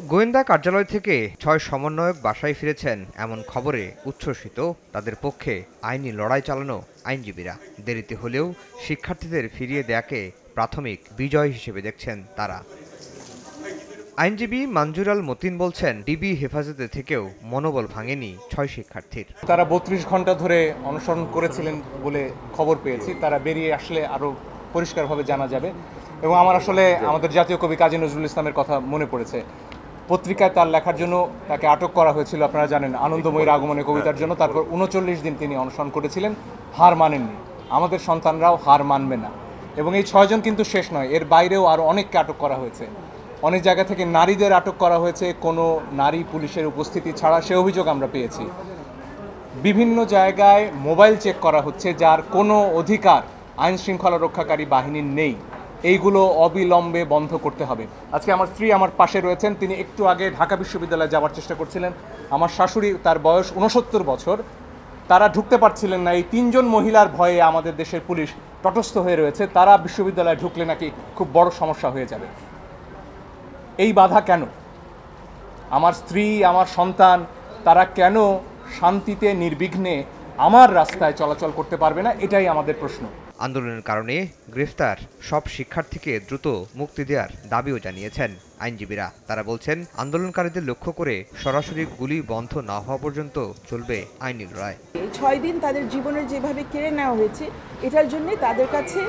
গোয়েন্দা কার্যালয় থেকে ৬ সমন্বয়ক বাসায় ফিরেছেন এমন খবরে উচ্ছ্বসিত তাদের পক্ষে আইনি লড়াই চালানো আইনজীবীরা। দেরিতে হলেও শিক্ষার্থীদের ফিরিয়ে দেয়াকে প্রাথমিক বিজয় হিসেবে দেখছেন তারা। আইনজীবী মানজুর মতিন বলছেন, ডিবি হেফাজতে থেকেও মনোবল ভাঙেনি ৬ শিক্ষার্থীর। তারা ৩২ ঘন্টা ধরে অনুসরণ করেছিলেন বলে খবর পেয়েছি। তারা বেরিয়ে আসলে আরও পরিষ্কারভাবে জানা যাবে। এবং আমার আসলে আমাদের জাতীয় কবি কাজী নজরুল ইসলামের কথা মনে পড়েছে। পত্রিকায় তার লেখার জন্য তাকে আটক করা হয়েছিল, আপনারা জানেন, আনন্দময়ীর আগমনে কবিতার জন্য। তারপর ৩৯ দিন তিনি অনুসরণ করেছিলেন, হার মানেননি। আমাদের সন্তানরাও হার মানবে না। এবং এই ৬ জন কিন্তু শেষ নয়, এর বাইরেও আরও অনেককে আটক করা হয়েছে। অনেক জায়গা থেকে নারীদের আটক করা হয়েছে কোনো নারী পুলিশের উপস্থিতি ছাড়া, সে অভিযোগ আমরা পেয়েছি। বিভিন্ন জায়গায় মোবাইল চেক করা হচ্ছে, যার কোনো অধিকার আইন শৃঙ্খলা রক্ষাকারী বাহিনীর নেই। এইগুলো অবিলম্বে বন্ধ করতে হবে। আজকে আমার স্ত্রী আমার পাশে রয়েছেন, তিনি একটু আগে ঢাকা বিশ্ববিদ্যালয়ে যাওয়ার চেষ্টা করছিলেন। আমার শাশুড়ি, তার বয়স ৬৯ বছর, তারা ঢুকতে পারছিলেন না। এই ৩ জন মহিলার ভয়ে আমাদের দেশের পুলিশ তটস্থ হয়ে রয়েছে। তারা বিশ্ববিদ্যালয়ে ঢুকলে নাকি খুব বড় সমস্যা হয়ে যাবে। এই বাধা কেন? আমার স্ত্রী, আমার সন্তান, তারা কেন শান্তিতে নির্বিঘ্নে আমার রাস্তায় চলাচল করতে পারবে না? এটাই আমাদের প্রশ্ন। আন্দোলনের কারণে গ্রেফতার সব শিক্ষার্থীকে দ্রুত মুক্তি দেওয়ার দাবিও জানিয়েছেন আইনজীবীরা। তারা বলছেন, আন্দোলনকারীদের লক্ষ্য করে সরাসরি গুলি বন্ধ না হওয়া পর্যন্ত চলবে আইনি লড়াই। এই ৬ দিন তাদের জীবনের যেভাবে কেড়ে নেওয়া হয়েছে, এটার জন্য তাদের কাছে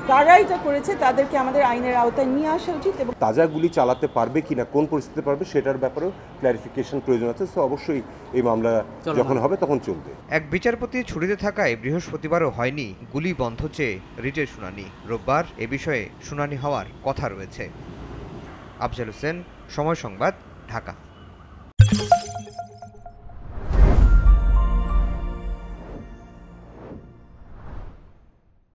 কারা এটা করেছে তাদেরকে আমাদের আইনের আওতায় নিয়ে আসা উচিত। এবং তাজা গুলি চালাতে পারবে কিনা, কোন পরিস্থিতিতে পারবে, সেটার ব্যাপারেও ক্ল্যারিফিকেশন প্রয়োজন আছে। সো অবশ্যই এই মামলা যখন হবে তখন চলবে। এক বিচারপতি ছুটিতে থাকায় বৃহস্পতিবারও হয়নি গুলি বন্ধ চেয়ে রিটের শুনানি। রোববার এ বিষয়ে শুনানি হওয়ার কথা রয়েছে। আফজাল হোসেন, সময় সংবাদ, ঢাকা।